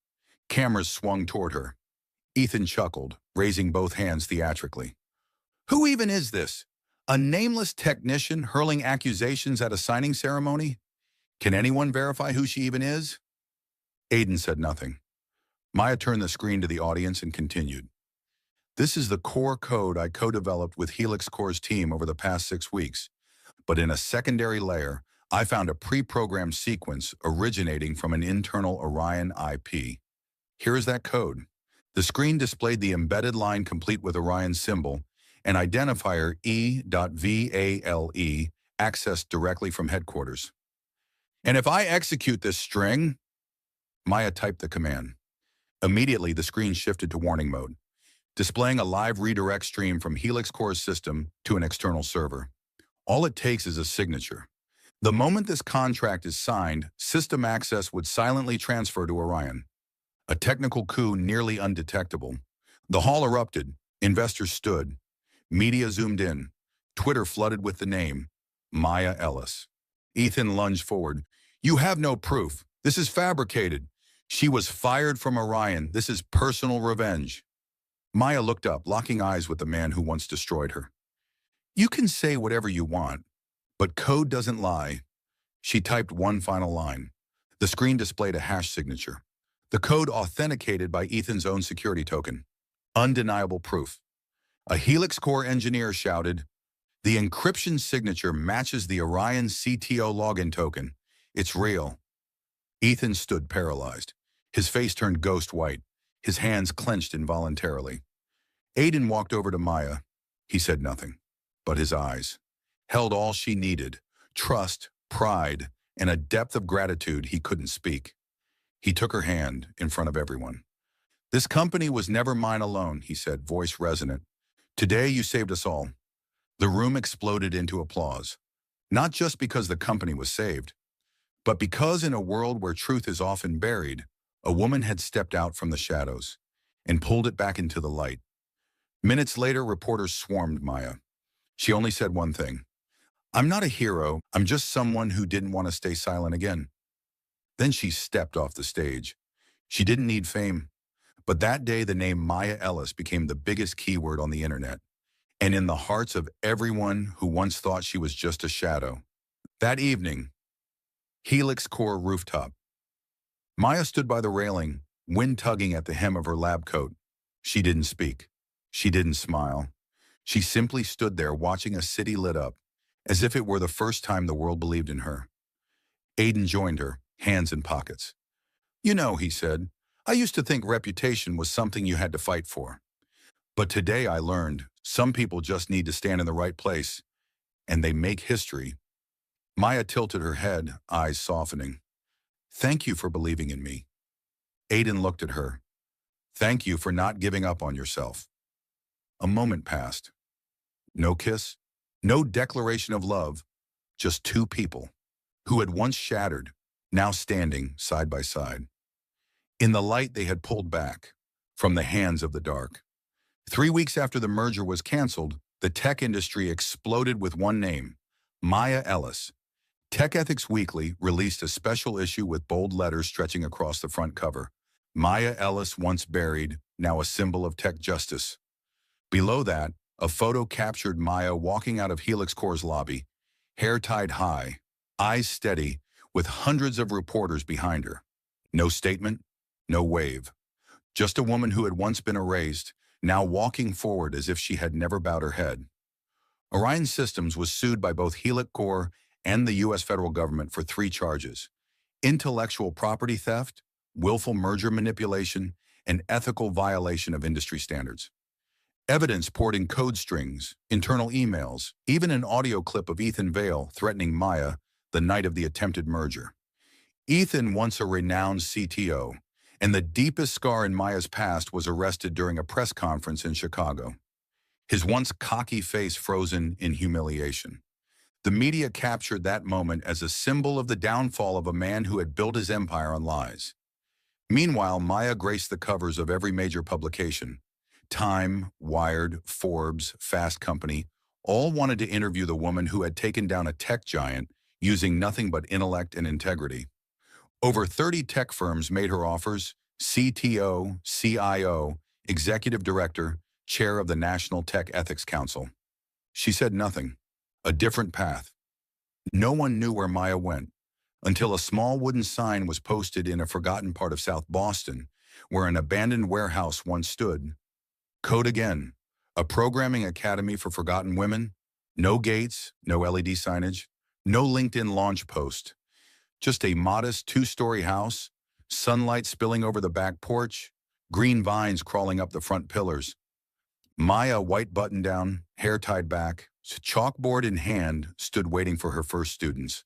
Cameras swung toward her. Ethan chuckled, raising both hands theatrically. "Who even is this? A nameless technician hurling accusations at a signing ceremony? Can anyone verify who she even is?" Aiden said nothing. Maya turned the screen to the audience and continued. "This is the core code I co-developed with Helix Core's team over the past 6 weeks. But in a secondary layer, I found a pre-programmed sequence originating from an internal Orion IP. Here is that code." The screen displayed the embedded line complete with Orion's symbol, an identifier E.VALE accessed directly from headquarters. "And if I execute this string," Maya typed the command. Immediately, the screen shifted to warning mode, displaying a live redirect stream from Helix Core's system to an external server. All it takes is a signature. The moment this contract is signed, system access would silently transfer to Orion. A technical coup nearly undetectable. The hall erupted. Investors stood. Media zoomed in. Twitter flooded with the name, Maya Ellis. Ethan lunged forward. "You have no proof. This is fabricated. She was fired from Orion. This is personal revenge." Maya looked up, locking eyes with the man who once destroyed her. "You can say whatever you want, but code doesn't lie." She typed one final line. The screen displayed a hash signature. The code authenticated by Ethan's own security token. Undeniable proof. A Helix Core engineer shouted, "The encryption signature matches the Orion CTO login token. It's real." Ethan stood paralyzed. His face turned ghost white. His hands clenched involuntarily. Aiden walked over to Maya. He said nothing, but his eyes held all she needed: trust, pride, and a depth of gratitude he couldn't speak. He took her hand in front of everyone. This company was never mine alone, he said, voice resonant. Today you saved us all. The room exploded into applause, not just because the company was saved, but because in a world where truth is often buried, a woman had stepped out from the shadows and pulled it back into the light. Minutes later, reporters swarmed Maya. She only said one thing. I'm not a hero, I'm just someone who didn't want to stay silent again. Then she stepped off the stage. She didn't need fame, but that day the name Maya Ellis became the biggest keyword on the internet, and in the hearts of everyone who once thought she was just a shadow. That evening, Helix Core rooftop. Maya stood by the railing, wind tugging at the hem of her lab coat. She didn't speak. She didn't smile. She simply stood there watching a city lit up, as if it were the first time the world believed in her. Aiden joined her, hands in pockets. You know, he said, I used to think reputation was something you had to fight for. But today I learned some people just need to stand in the right place, and they make history. Maya tilted her head, eyes softening. Thank you for believing in me. Aiden looked at her. Thank you for not giving up on yourself. A moment passed. No kiss, no declaration of love, just two people who had once shattered, now standing side by side. In the light they had pulled back from the hands of the dark. 3 weeks after the merger was canceled, the tech industry exploded with one name, Maya Ellis. Tech Ethics Weekly released a special issue with bold letters stretching across the front cover. Maya Ellis, once buried, now a symbol of tech justice. Below that, a photo captured Maya walking out of Helix Core's lobby, hair tied high, eyes steady, with hundreds of reporters behind her. No statement, no wave. Just a woman who had once been erased, now walking forward as if she had never bowed her head. Orion Systems was sued by both Helix Core and the U.S. federal government for 3 charges: intellectual property theft, willful merger manipulation, and ethical violation of industry standards. Evidence poured in code strings, internal emails, even an audio clip of Ethan Vale threatening Maya the night of the attempted merger. Ethan, once a renowned CTO, and the deepest scar in Maya's past, was arrested during a press conference in Chicago. His once cocky face frozen in humiliation. The media captured that moment as a symbol of the downfall of a man who had built his empire on lies. Meanwhile, Maya graced the covers of every major publication. Time, Wired, Forbes, Fast Company, all wanted to interview the woman who had taken down a tech giant using nothing but intellect and integrity. Over 30 tech firms made her offers: CTO, CIO, executive director, chair of the National Tech Ethics Council. She said nothing. A different path. No one knew where Maya went until a small wooden sign was posted in a forgotten part of South Boston, where an abandoned warehouse once stood. Code Again, a programming academy for forgotten women. No gates, no LED signage, no LinkedIn launch post. Just a modest 2-story house, sunlight spilling over the back porch, green vines crawling up the front pillars. Maya, white button-down, hair tied back, chalkboard in hand, stood waiting for her first students,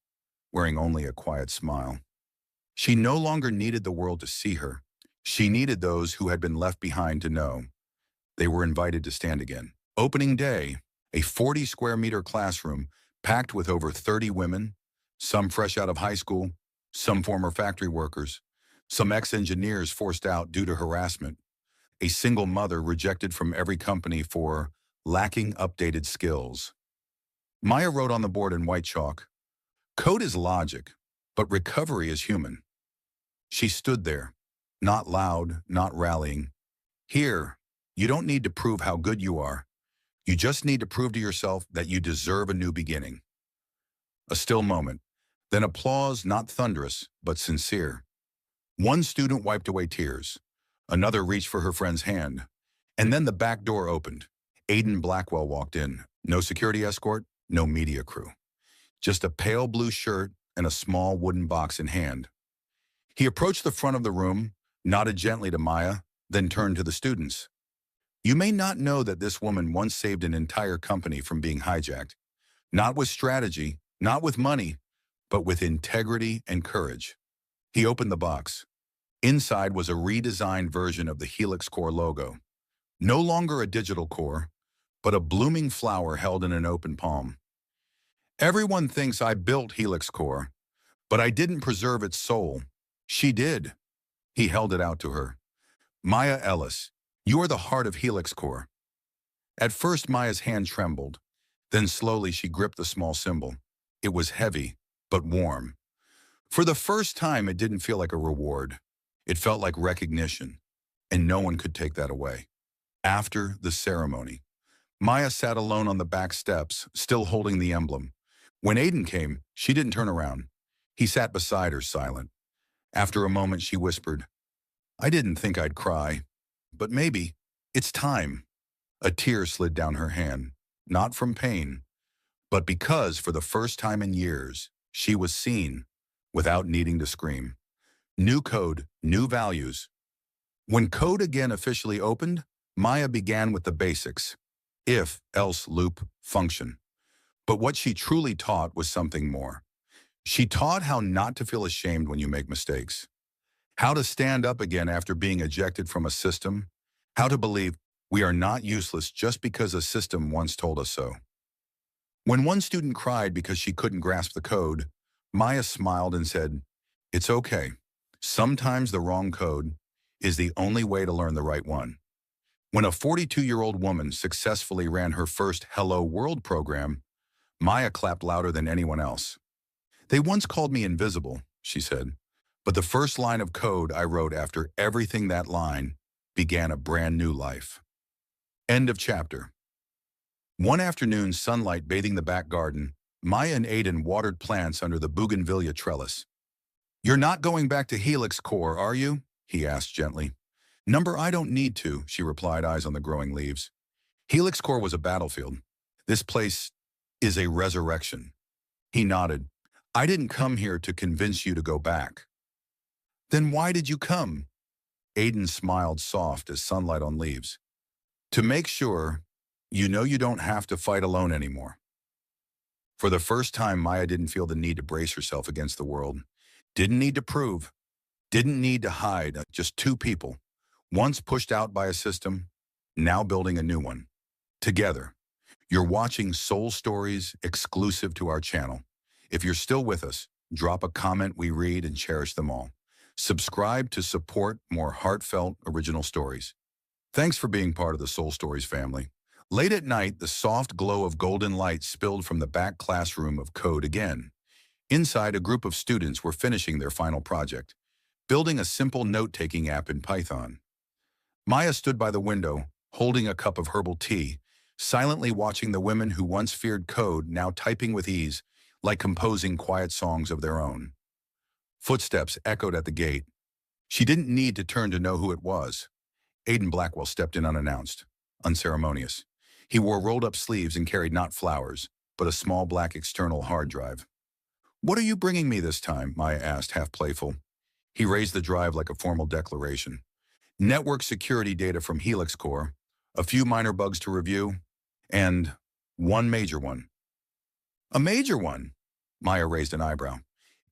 wearing only a quiet smile. She no longer needed the world to see her. She needed those who had been left behind to know. They were invited to stand again. Opening day, a 40-square-meter classroom packed with over 30 women, some fresh out of high school, some former factory workers, some ex-engineers forced out due to harassment, a single mother rejected from every company for lacking updated skills. Maya wrote on the board in white chalk, "Code is logic, but recovery is human." She stood there, not loud, not rallying. Here, you don't need to prove how good you are. You just need to prove to yourself that you deserve a new beginning. A still moment, then applause, not thunderous, but sincere. One student wiped away tears. Another reached for her friend's hand. And then the back door opened. Aiden Blackwell walked in. No security escort, no media crew. Just a pale blue shirt and a small wooden box in hand. He approached the front of the room, nodded gently to Maya, then turned to the students. You may not know that this woman once saved an entire company from being hijacked. Not with strategy, not with money, but with integrity and courage. He opened the box. Inside was a redesigned version of the Helix Core logo. No longer a digital core, but a blooming flower held in an open palm. Everyone thinks I built Helix Core, but I didn't preserve its soul. She did. He held it out to her. Maya Ellis, you are the heart of Helix Core. At first, Maya's hand trembled. Then slowly she gripped the small symbol. It was heavy, but warm. For the first time, it didn't feel like a reward. It felt like recognition, and no one could take that away. After the ceremony, Maya sat alone on the back steps, still holding the emblem. When Aiden came, she didn't turn around. He sat beside her, silent. After a moment, she whispered, I didn't think I'd cry, but maybe it's time. A tear slid down her hand, not from pain, but because for the first time in years, she was seen without needing to scream. New code, new values. When code again officially opened, Maya began with the basics. If, else, loop, function. But what she truly taught was something more. She taught how not to feel ashamed when you make mistakes, how to stand up again after being ejected from a system, how to believe we are not useless just because a system once told us so. When one student cried because she couldn't grasp the code, Maya smiled and said, it's okay. Sometimes the wrong code is the only way to learn the right one. When a 42-year-old woman successfully ran her first Hello World program, Maya clapped louder than anyone else. They once called me invisible, she said, but the first line of code I wrote after everything that line began a brand new life. End of chapter. One afternoon, sunlight bathing the back garden, Maya and Aiden watered plants under the bougainvillea trellis. You're not going back to Helix Core, are you? He asked gently. Number, I don't need to, she replied, eyes on the growing leaves. Helix Core was a battlefield. This place is a resurrection. He nodded. I didn't come here to convince you to go back. Then why did you come? Aiden smiled soft as sunlight on leaves. To make sure you know you don't have to fight alone anymore. For the first time, Maya didn't feel the need to brace herself against the world. Didn't need to prove. Didn't need to hide. Just two people. Once pushed out by a system, now building a new one. Together. You're watching Soul Stories exclusive to our channel. If you're still with us, drop a comment. We read and cherish them all. Subscribe to support more heartfelt original stories. Thanks for being part of the Soul Stories family. Late at night, the soft glow of golden light spilled from the back classroom of code again. Inside, a group of students were finishing their final project, building a simple note-taking app in Python. Maya stood by the window, holding a cup of herbal tea, silently watching the women who once feared code now typing with ease, like composing quiet songs of their own. Footsteps echoed at the gate. She didn't need to turn to know who it was. Aiden Blackwell stepped in unannounced, unceremonious. He wore rolled-up sleeves and carried not flowers, but a small black external hard drive. What are you bringing me this time? Maya asked, half playful. He raised the drive like a formal declaration. Network security data from Helix Core, a few minor bugs to review, and one major one. A major one? Maya raised an eyebrow.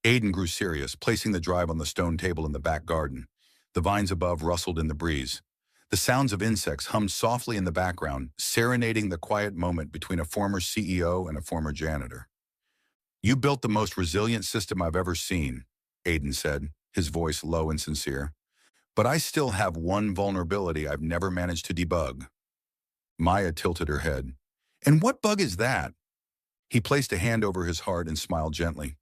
Aiden grew serious, placing the drive on the stone table in the back garden. The vines above rustled in the breeze. The sounds of insects hummed softly in the background, serenading the quiet moment between a former CEO and a former janitor. You built the most resilient system I've ever seen, Aiden said, his voice low and sincere. But I still have one vulnerability I've never managed to debug. Maya tilted her head. And what bug is that? He placed a hand over his heart and smiled gently.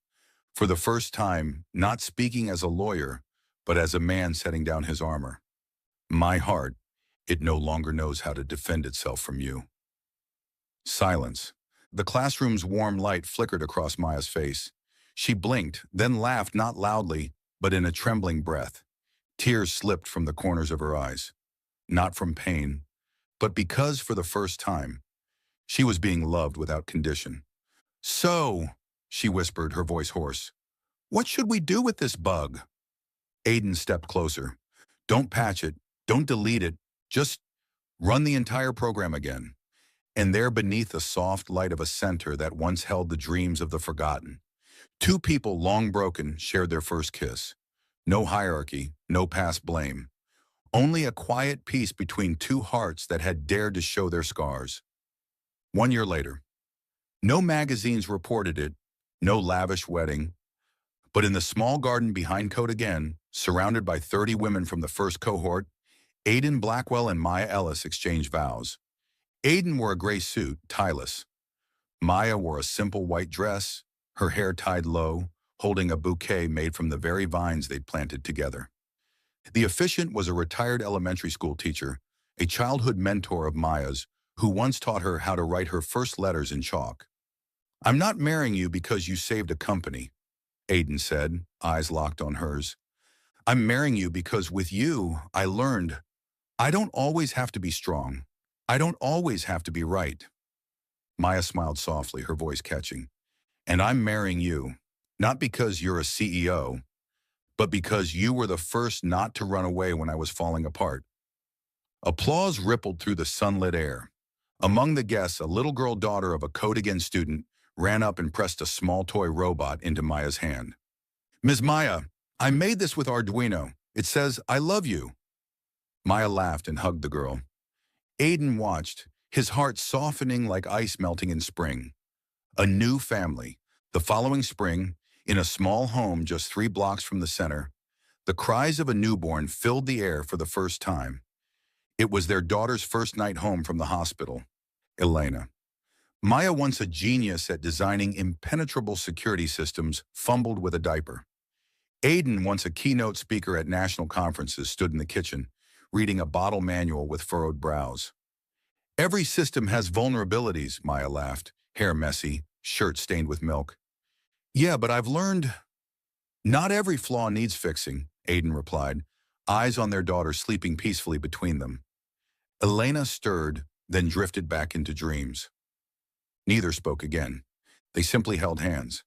For the first time, not speaking as a lawyer, but as a man setting down his armor. My heart, it no longer knows how to defend itself from you. Silence. The classroom's warm light flickered across Maya's face. She blinked, then laughed not loudly, but in a trembling breath. Tears slipped from the corners of her eyes. Not from pain, but because for the first time, she was being loved without condition. So, she whispered, her voice hoarse, what should we do with this bug? Aiden stepped closer. Don't patch it, don't delete it, just run the entire program again. And there beneath the soft light of a center that once held the dreams of the forgotten, two people long broken shared their first kiss. No hierarchy, no past blame. Only a quiet peace between two hearts that had dared to show their scars. 1 year later, no magazines reported it, no lavish wedding, but in the small garden behind Code again, surrounded by 30 women from the first cohort, Aidan Blackwell and Maya Ellis exchanged vows. Aidan wore a gray suit, tieless. Maya wore a simple white dress, her hair tied low, holding a bouquet made from the very vines they'd planted together. The officiant was a retired elementary school teacher, a childhood mentor of Maya's, who once taught her how to write her first letters in chalk. "I'm not marrying you because you saved a company," Aidan said, eyes locked on hers. "I'm marrying you because with you, I learned I don't always have to be strong. I don't always have to be right." Maya smiled softly, her voice catching. "And I'm marrying you, not because you're a CEO, but because you were the first not to run away when I was falling apart." Applause rippled through the sunlit air. Among the guests, a little girl daughter of a Code Again student ran up and pressed a small toy robot into Maya's hand. "Ms. Maya, I made this with Arduino. It says, 'I love you.'" Maya laughed and hugged the girl. Aidan watched, his heart softening like ice melting in spring. A new family. The following spring, in a small home just 3 blocks from the center, the cries of a newborn filled the air for the first time. It was their daughter's first night home from the hospital, Elena. Maya, once a genius at designing impenetrable security systems, fumbled with a diaper. Aidan, once a keynote speaker at national conferences, stood in the kitchen, reading a bottle manual with furrowed brows. "Every system has vulnerabilities," Maya laughed, hair messy, shirt stained with milk. "Yeah, but I've learned—" "Not every flaw needs fixing," Aidan replied, eyes on their daughter sleeping peacefully between them. Elena stirred, then drifted back into dreams. Neither spoke again. They simply held hands.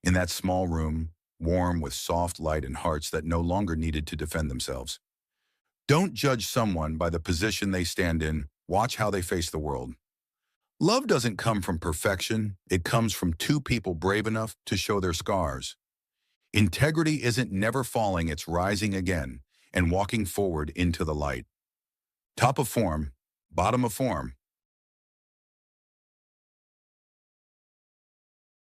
In that small room, warm with soft light and hearts that no longer needed to defend themselves. Don't judge someone by the position they stand in. Watch how they face the world. Love doesn't come from perfection. It comes from two people brave enough to show their scars. Integrity isn't never falling, it's rising again and walking forward into the light. Top of form, bottom of form.